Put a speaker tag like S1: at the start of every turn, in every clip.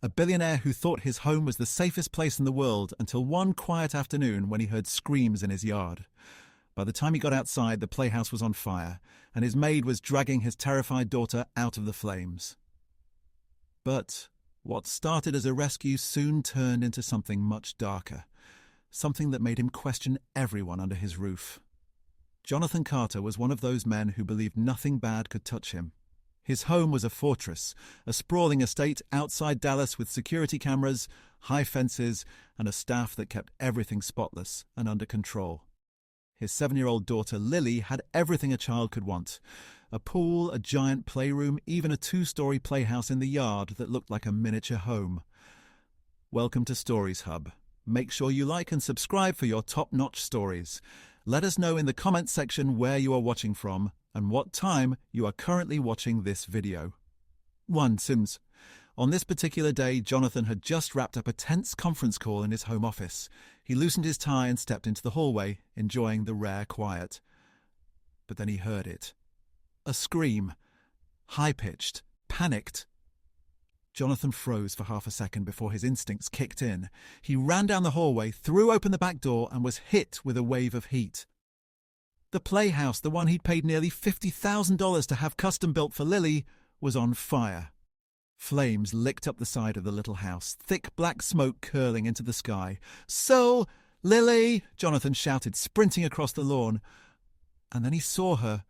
S1: a billionaire who thought his home was the safest place in the world until one quiet afternoon when he heard screams in his yard. By the time he got outside, the playhouse was on fire, and his maid was dragging his terrified daughter out of the flames. But what started as a rescue soon turned into something much darker, something that made him question everyone under his roof. Jonathan Carter was one of those men who believed nothing bad could touch him. His home was a fortress, a sprawling estate outside Dallas with security cameras, high fences, and a staff that kept everything spotless and under control. His 7-year-old daughter Lily had everything a child could want: a pool, a giant playroom, even a 2-story playhouse in the yard that looked like a miniature home. Welcome to Stories Hub. Make sure you like and subscribe for your top-notch stories. Let us know in the comments section where you are watching from and what time you are currently watching this video. 1. Sims. On this particular day, Jonathan had just wrapped up a tense conference call in his home office. He loosened his tie and stepped into the hallway, enjoying the rare quiet. But then he heard it. A scream. High-pitched, panicked. Jonathan froze for half a second before his instincts kicked in. He ran down the hallway, threw open the back door, and was hit with a wave of heat. The playhouse, the one he'd paid nearly $50,000 to have custom built for Lily, was on fire. Flames licked up the side of the little house, thick black smoke curling into the sky. "Soul! Lily!" Jonathan shouted, sprinting across the lawn. And then he saw her.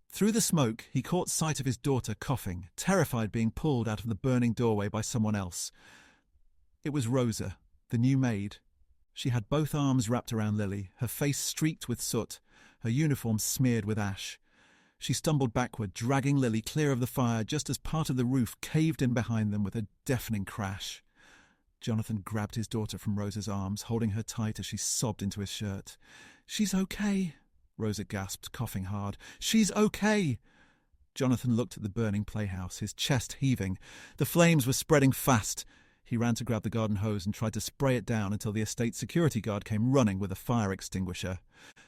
S1: Through the smoke, he caught sight of his daughter coughing, terrified being pulled out of the burning doorway by someone else. It was Rosa, the new maid. She had both arms wrapped around Lily, her face streaked with soot, her uniform smeared with ash. She stumbled backward, dragging Lily clear of the fire just as part of the roof caved in behind them with a deafening crash. Jonathan grabbed his daughter from Rosa's arms, holding her tight as she sobbed into his shirt. "She's okay," Rosa gasped, coughing hard. "She's okay." Jonathan looked at the burning playhouse, his chest heaving. The flames were spreading fast. He ran to grab the garden hose and tried to spray it down until the estate security guard came running with a fire extinguisher.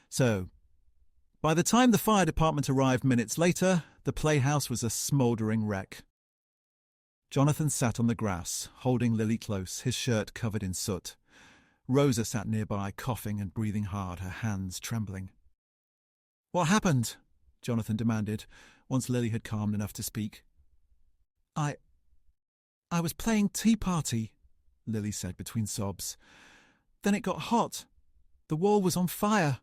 S1: So, by the time the fire department arrived minutes later, the playhouse was a smouldering wreck. Jonathan sat on the grass, holding Lily close, his shirt covered in soot. Rosa sat nearby, coughing and breathing hard, her hands trembling. "What happened?" Jonathan demanded, once Lily had calmed enough to speak. I was playing Tea Party," Lily said between sobs. "Then it got hot. The wall was on fire."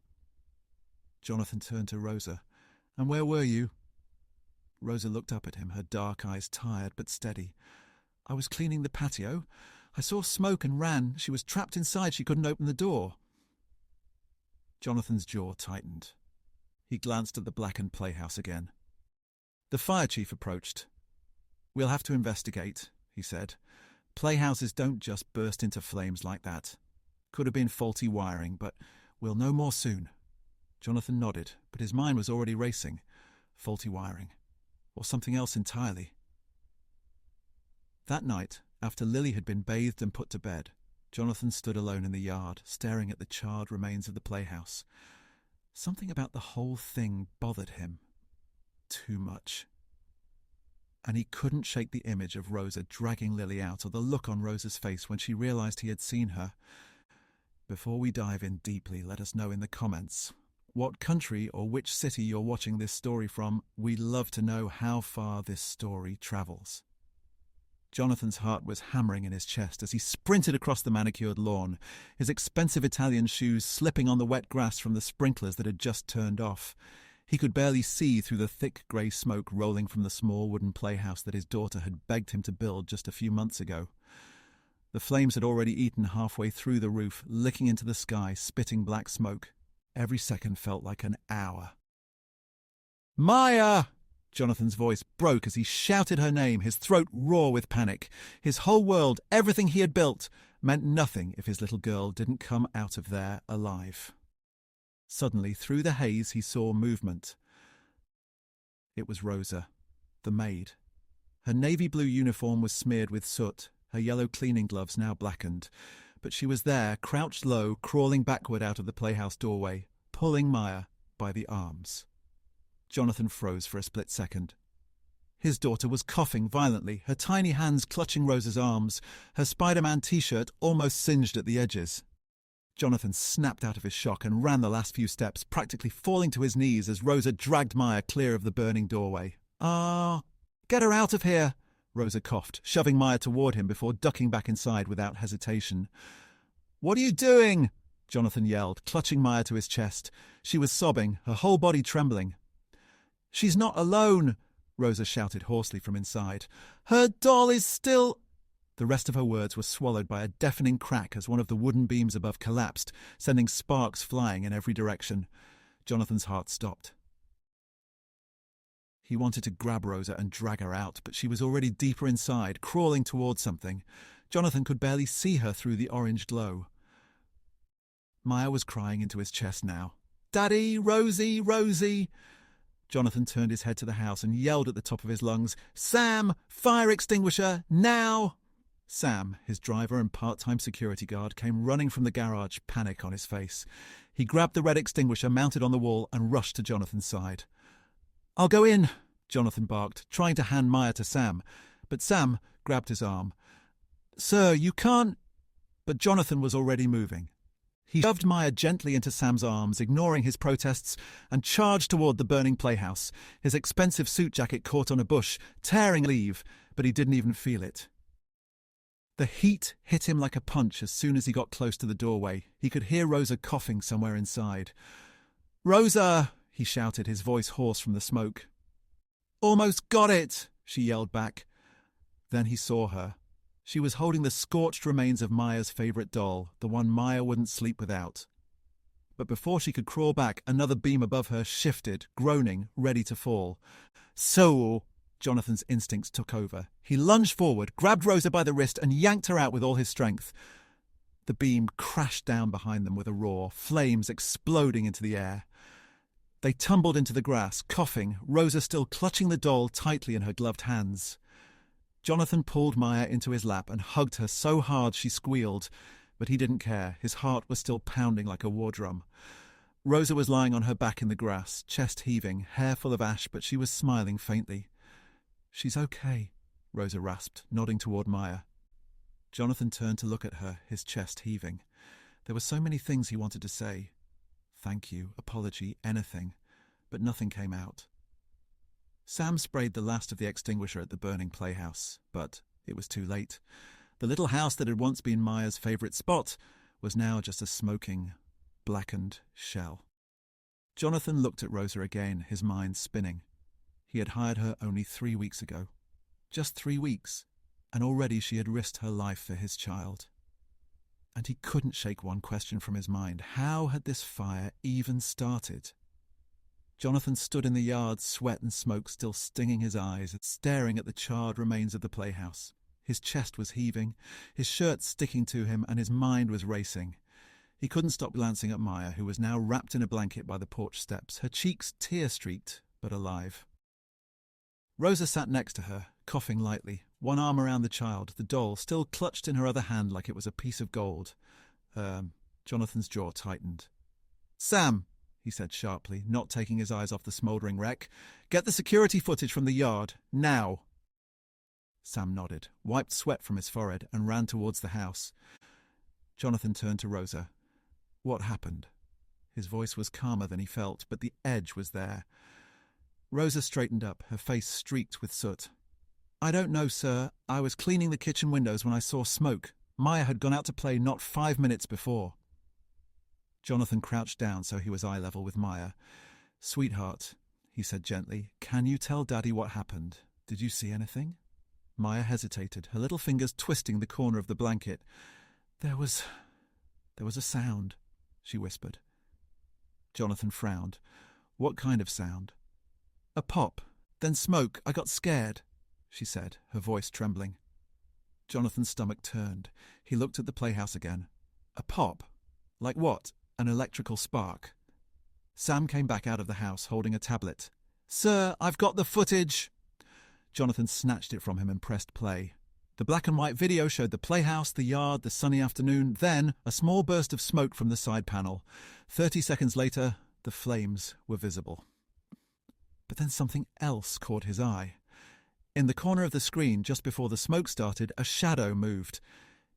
S1: Jonathan turned to Rosa. "And where were you?" Rosa looked up at him, her dark eyes tired but steady. "I was cleaning the patio. I saw smoke and ran. She was trapped inside. She couldn't open the door." Jonathan's jaw tightened. He glanced at the blackened playhouse again. The fire chief approached. "We'll have to investigate," he said. "Playhouses don't just burst into flames like that. Could have been faulty wiring, but we'll know more soon." Jonathan nodded, but his mind was already racing. Faulty wiring. Or something else entirely. That night, after Lily had been bathed and put to bed, Jonathan stood alone in the yard, staring at the charred remains of the playhouse. Something about the whole thing bothered him. Too much. And he couldn't shake the image of Rosa dragging Lily out, or the look on Rosa's face when she realized he had seen her. Before we dive in deeply, let us know in the comments what country or which city you're watching this story from. We'd love to know how far this story travels. Jonathan's heart was hammering in his chest as he sprinted across the manicured lawn, his expensive Italian shoes slipping on the wet grass from the sprinklers that had just turned off. He could barely see through the thick grey smoke rolling from the small wooden playhouse that his daughter had begged him to build just a few months ago. The flames had already eaten halfway through the roof, licking into the sky, spitting black smoke. Every second felt like an hour. "Maya!" Jonathan's voice broke as he shouted her name, his throat raw with panic. His whole world, everything he had built, meant nothing if his little girl didn't come out of there alive. Suddenly, through the haze, he saw movement. It was Rosa, the maid. Her navy blue uniform was smeared with soot, her yellow cleaning gloves now blackened. But she was there, crouched low, crawling backward out of the playhouse doorway, pulling Maya by the arms. Jonathan froze for a split second. His daughter was coughing violently, her tiny hands clutching Rosa's arms, her Spider-Man t-shirt almost singed at the edges. Jonathan snapped out of his shock and ran the last few steps, practically falling to his knees as Rosa dragged Maya clear of the burning doorway. Get her out of here, Rosa coughed, shoving Maya toward him before ducking back inside without hesitation. What are you doing? Jonathan yelled, clutching Maya to his chest. She was sobbing, her whole body trembling. She's not alone, Rosa shouted hoarsely from inside. Her doll is still... The rest of her words were swallowed by a deafening crack as one of the wooden beams above collapsed, sending sparks flying in every direction. Jonathan's heart stopped. He wanted to grab Rosa and drag her out, but she was already deeper inside, crawling towards something. Jonathan could barely see her through the orange glow. Maya was crying into his chest now. Daddy, Rosie, Rosie! Jonathan turned his head to the house and yelled at the top of his lungs, Sam, fire extinguisher, now! Sam, his driver and part-time security guard, came running from the garage, panic on his face. He grabbed the red extinguisher mounted on the wall and rushed to Jonathan's side. I'll go in, Jonathan barked, trying to hand Maya to Sam, but Sam grabbed his arm. Sir, you can't... But Jonathan was already moving. He shoved Maya gently into Sam's arms, ignoring his protests, and charged toward the burning playhouse. His expensive suit jacket caught on a bush, tearing leave, but he didn't even feel it. The heat hit him like a punch as soon as he got close to the doorway. He could hear Rosa coughing somewhere inside. Rosa! He shouted, his voice hoarse from the smoke. Almost got it! She yelled back. Then he saw her. She was holding the scorched remains of Maya's favourite doll, the one Maya wouldn't sleep without. But before she could crawl back, another beam above her shifted, groaning, ready to fall. So... Jonathan's instincts took over. He lunged forward, grabbed Rosa by the wrist and yanked her out with all his strength. The beam crashed down behind them with a roar, flames exploding into the air. They tumbled into the grass, coughing, Rosa still clutching the doll tightly in her gloved hands. Jonathan pulled Maya into his lap and hugged her so hard she squealed, but he didn't care. His heart was still pounding like a war drum. Rosa was lying on her back in the grass, chest heaving, hair full of ash, but she was smiling faintly. She's okay, Rosa rasped, nodding toward Maya. Jonathan turned to look at her, his chest heaving. There were so many things he wanted to say. Thank you, apology, anything, but nothing came out. Sam sprayed the last of the extinguisher at the burning playhouse, but it was too late. The little house that had once been Maya's favourite spot was now just a smoking, blackened shell. Jonathan looked at Rosa again, his mind spinning. He had hired her only 3 weeks ago. Just 3 weeks, and already she had risked her life for his child. And he couldn't shake one question from his mind. How had this fire even started? Jonathan stood in the yard, sweat and smoke still stinging his eyes, staring at the charred remains of the playhouse. His chest was heaving, his shirt sticking to him, and his mind was racing. He couldn't stop glancing at Maya, who was now wrapped in a blanket by the porch steps, her cheeks tear-streaked, but alive. Rosa sat next to her, coughing lightly, one arm around the child, the doll still clutched in her other hand like it was a piece of gold. Jonathan's jaw tightened. Sam, he said sharply, not taking his eyes off the smouldering wreck, get the security footage from the yard, now. Sam nodded, wiped sweat from his forehead, and ran towards the house. Jonathan turned to Rosa. What happened? His voice was calmer than he felt, but the edge was there. Rosa straightened up, her face streaked with soot. I don't know, sir. I was cleaning the kitchen windows when I saw smoke. Maya had gone out to play not 5 minutes before. Jonathan crouched down so he was eye level with Maya. Sweetheart, he said gently, can you tell Daddy what happened? Did you see anything? Maya hesitated, her little fingers twisting the corner of the blanket. There was a sound, she whispered. Jonathan frowned. What kind of sound? A pop, then smoke. I got scared, she said, her voice trembling. Jonathan's stomach turned. He looked at the playhouse again. A pop? Like what? An electrical spark? Sam came back out of the house, holding a tablet. Sir, I've got the footage. Jonathan snatched it from him and pressed play. The black and white video showed the playhouse, the yard, the sunny afternoon, then a small burst of smoke from the side panel. 30 seconds later, the flames were visible. But then something else caught his eye. In the corner of the screen, just before the smoke started, a shadow moved.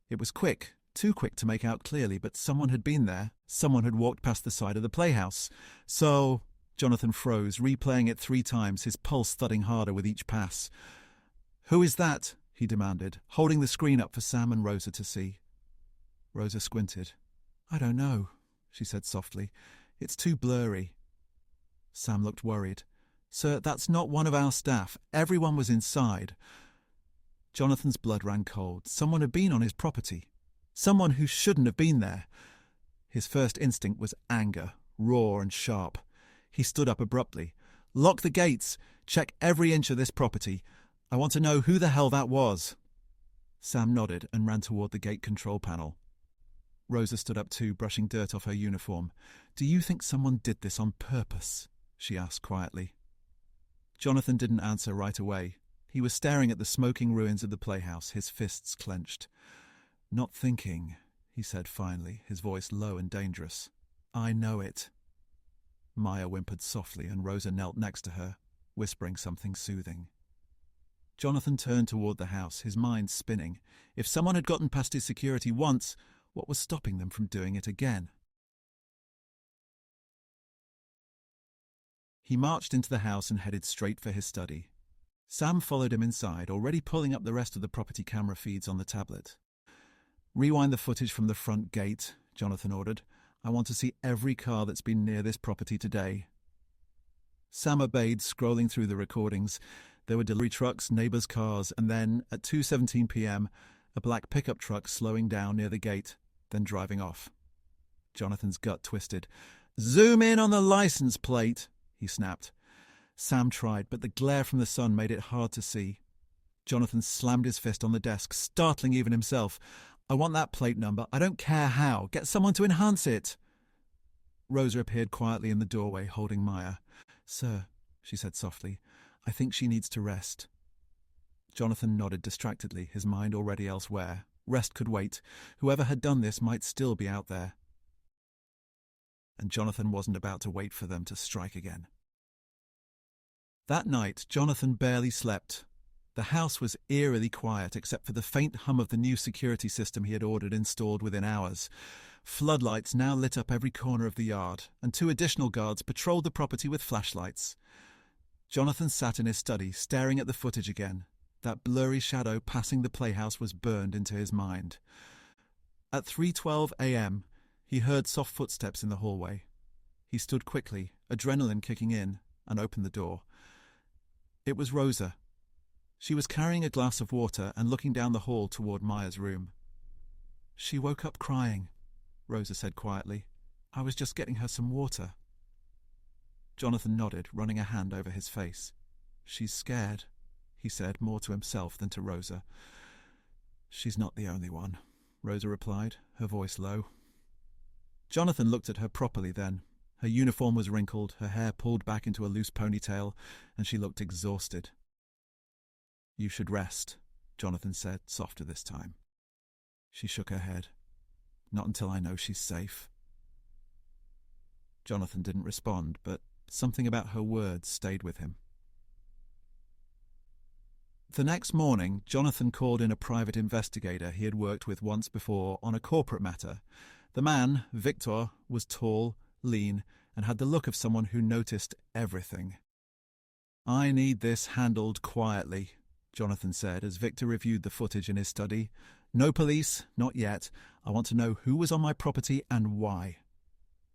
S1: It was quick, too quick to make out clearly, but someone had been there. Someone had walked past the side of the playhouse. So Jonathan froze, replaying it 3 times, his pulse thudding harder with each pass. "Who is that?" he demanded, holding the screen up for Sam and Rosa to see. Rosa squinted. "I don't know," she said softly. "It's too blurry." Sam looked worried. "Sir, that's not one of our staff. Everyone was inside." Jonathan's blood ran cold. Someone had been on his property. Someone who shouldn't have been there. His first instinct was anger, raw and sharp. He stood up abruptly. "Lock the gates. Check every inch of this property. I want to know who the hell that was." Sam nodded and ran toward the gate control panel. Rosa stood up too, brushing dirt off her uniform. "Do you think someone did this on purpose?" she asked quietly. Jonathan didn't answer right away. He was staring at the smoking ruins of the playhouse, his fists clenched. "Not thinking," he said finally, his voice low and dangerous. "I know it." Maya whimpered softly, and Rosa knelt next to her, whispering something soothing. Jonathan turned toward the house, his mind spinning. If someone had gotten past his security once, what was stopping them from doing it again? He marched into the house and headed straight for his study. Sam followed him inside, already pulling up the rest of the property camera feeds on the tablet. "Rewind the footage from the front gate," Jonathan ordered. "I want to see every car that's been near this property today." Sam obeyed, scrolling through the recordings. There were delivery trucks, neighbors' cars, and then, at 2:17 p.m., a black pickup truck slowing down near the gate, then driving off. Jonathan's gut twisted. "Zoom in on the license plate," he snapped. Sam tried, but the glare from the sun made it hard to see. Jonathan slammed his fist on the desk, startling even himself. "I want that plate number. I don't care how. Get someone to enhance it." Rosa appeared quietly in the doorway, holding Maya. "Sir," she said softly, "I think she needs to rest." Jonathan nodded distractedly, his mind already elsewhere. Rest could wait. Whoever had done this might still be out there. And Jonathan wasn't about to wait for them to strike again. That night, Jonathan barely slept. The house was eerily quiet, except for the faint hum of the new security system he had ordered installed within hours. Floodlights now lit up every corner of the yard, and 2 additional guards patrolled the property with flashlights. Jonathan sat in his study, staring at the footage again. That blurry shadow passing the playhouse was burned into his mind. At 3:12 a.m., he heard soft footsteps in the hallway. He stood quickly, adrenaline kicking in, and opened the door. It was Rosa. She was carrying a glass of water and looking down the hall toward Maya's room. "She woke up crying," Rosa said quietly. "I was just getting her some water." Jonathan nodded, running a hand over his face. "She's scared," he said, more to himself than to Rosa. "She's not the only one," Rosa replied, her voice low. Jonathan looked at her properly then. Her uniform was wrinkled, her hair pulled back into a loose ponytail, and she looked exhausted. "You should rest," Jonathan said, softer this time. She shook her head. "Not until I know she's safe." Jonathan didn't respond, but something about her words stayed with him. The next morning, Jonathan called in a private investigator he had worked with once before on a corporate matter. The man, Victor, was tall, lean, and had the look of someone who noticed everything. "I need this handled quietly," Jonathan said as Victor reviewed the footage in his study. "No police, not yet. I want to know who was on my property and why."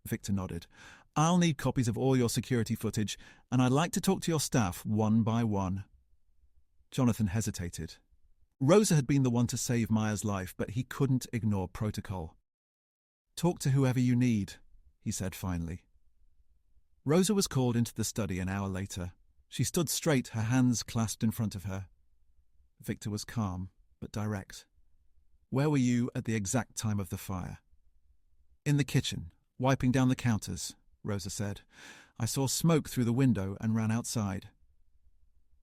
S1: Victor nodded. "I'll need copies of all your security footage, and I'd like to talk to your staff one by one." Jonathan hesitated. Rosa had been the one to save Maya's life, but he couldn't ignore protocol. "Talk to whoever you need," he said finally. Rosa was called into the study an hour later. She stood straight, her hands clasped in front of her. Victor was calm, but direct. "Where were you at the exact time of the fire?" "In the kitchen, wiping down the counters," Rosa said. "I saw smoke through the window and ran outside."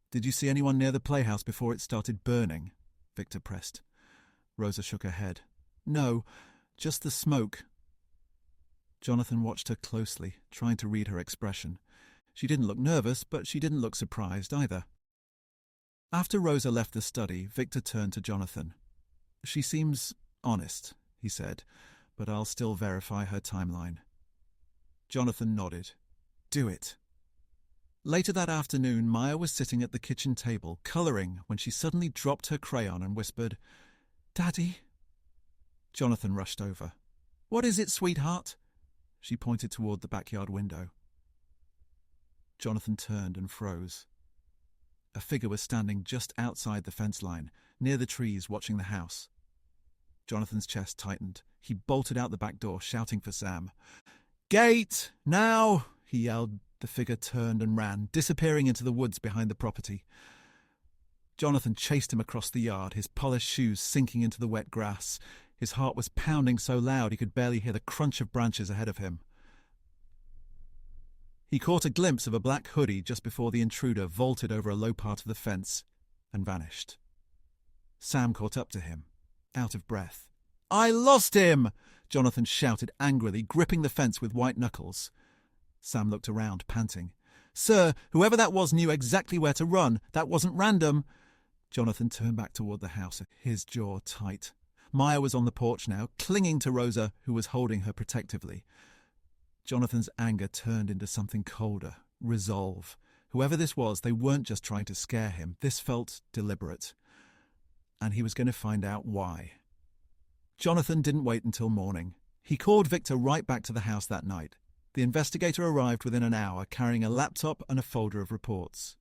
S1: "Did you see anyone near the playhouse before it started burning?" Victor pressed. Rosa shook her head. "No, just the smoke." Jonathan watched her closely, trying to read her expression. She didn't look nervous, but she didn't look surprised either. After Rosa left the study, Victor turned to Jonathan. "She seems honest," he said, "but I'll still verify her timeline." Jonathan nodded. "Do it." Later that afternoon, Maya was sitting at the kitchen table, colouring, when she suddenly dropped her crayon and whispered, "Daddy." Jonathan rushed over. "What is it, sweetheart?" She pointed toward the backyard window. Jonathan turned and froze. A figure was standing just outside the fence line, near the trees, watching the house. Jonathan's chest tightened. He bolted out the back door, shouting for Sam. "Gate! Now!" he yelled. The figure turned and ran, disappearing into the woods behind the property. Jonathan chased him across the yard, his polished shoes sinking into the wet grass. His heart was pounding so loud he could barely hear the crunch of branches ahead of him. He caught a glimpse of a black hoodie just before the intruder vaulted over a low part of the fence and vanished. Sam caught up to him, out of breath. "I lost him!" Jonathan shouted angrily, gripping the fence with white knuckles. Sam looked around, panting. "Sir, whoever that was knew exactly where to run. That wasn't random." Jonathan turned back toward the house, his jaw tight. Maya was on the porch now, clinging to Rosa, who was holding her protectively. Jonathan's anger turned into something colder, resolve. Whoever this was, they weren't just trying to scare him. This felt deliberate. And he was going to find out why. Jonathan didn't wait until morning. He called Victor right back to the house that night. The investigator arrived within an hour, carrying a laptop and a folder of reports.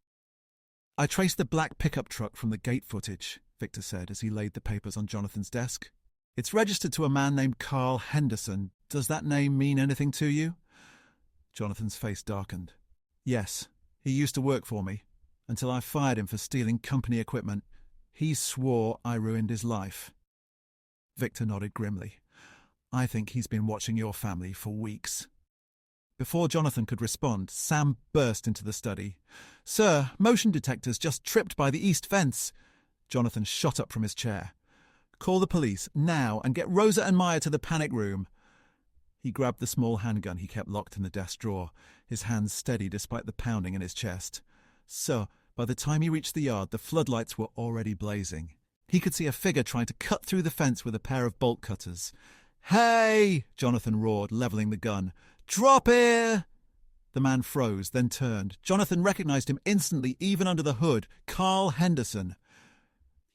S1: "I traced the black pickup truck from the gate footage," Victor said as he laid the papers on Jonathan's desk. "It's registered to a man named Carl Henderson. Does that name mean anything to you?" Jonathan's face darkened. "Yes, he used to work for me, until I fired him for stealing company equipment. He swore I ruined his life." Victor nodded grimly. "I think he's been watching your family for weeks." Before Jonathan could respond, Sam burst into the study. "Sir, motion detectors just tripped by the east fence." Jonathan shot up from his chair. "Call the police, now, and get Rosa and Maya to the panic room." He grabbed the small handgun he kept locked in the desk drawer, his hands steady despite the pounding in his chest. So, by the time he reached the yard, the floodlights were already blazing. He could see a figure trying to cut through the fence with a pair of bolt cutters. "Hey!" Jonathan roared, levelling the gun. "Drop here!" The man froze, then turned. Jonathan recognized him instantly, even under the hood. Carl Henderson.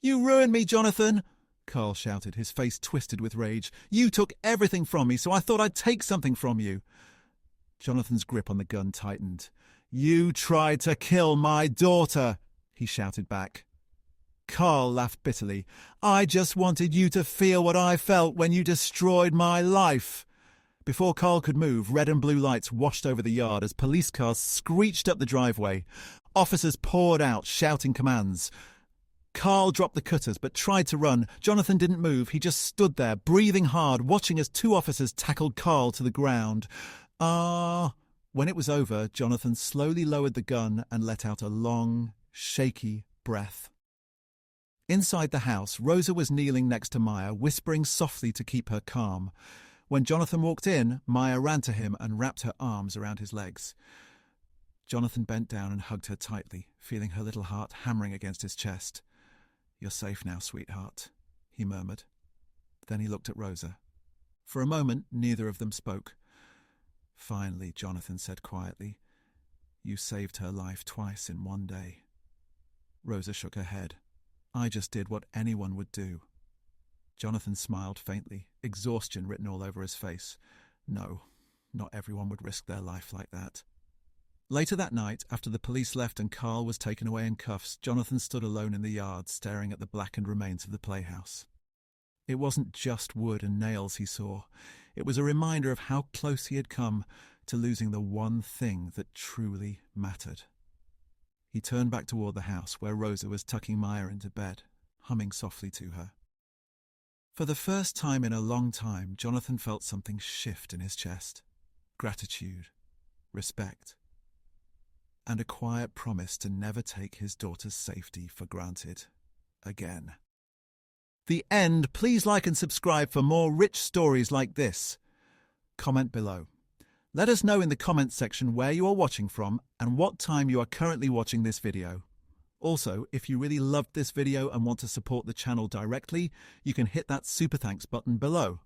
S1: "You ruined me, Jonathan!" Carl shouted, his face twisted with rage. "You took everything from me, so I thought I'd take something from you." Jonathan's grip on the gun tightened. "You tried to kill my daughter," he shouted back. Carl laughed bitterly. "I just wanted you to feel what I felt when you destroyed my life." Before Carl could move, red and blue lights washed over the yard as police cars screeched up the driveway. Officers poured out, shouting commands. Carl dropped the cutters but tried to run. Jonathan didn't move. He just stood there, breathing hard, watching as two officers tackled Carl to the ground. When it was over, Jonathan slowly lowered the gun and let out a long, shaky breath. Inside the house, Rosa was kneeling next to Maya, whispering softly to keep her calm. When Jonathan walked in, Maya ran to him and wrapped her arms around his legs. Jonathan bent down and hugged her tightly, feeling her little heart hammering against his chest. "You're safe now, sweetheart," he murmured. Then he looked at Rosa. For a moment, neither of them spoke. "Finally," Jonathan said quietly, "you saved her life twice in one day." Rosa shook her head. "I just did what anyone would do." Jonathan smiled faintly, exhaustion written all over his face. No, not everyone would risk their life like that. Later that night, after the police left and Carl was taken away in cuffs, Jonathan stood alone in the yard, staring at the blackened remains of the playhouse. It wasn't just wood and nails he saw. It was a reminder of how close he had come to losing the one thing that truly mattered. He turned back toward the house, where Rosa was tucking Maya into bed, humming softly to her. For the first time in a long time, Jonathan felt something shift in his chest. Gratitude, respect, and a quiet promise to never take his daughter's safety for granted again. The end. Please like and subscribe for more rich stories like this. Comment below. Let us know in the comments section where you are watching from and what time you are currently watching this video. Also, if you really loved this video and want to support the channel directly, you can hit that super thanks button below.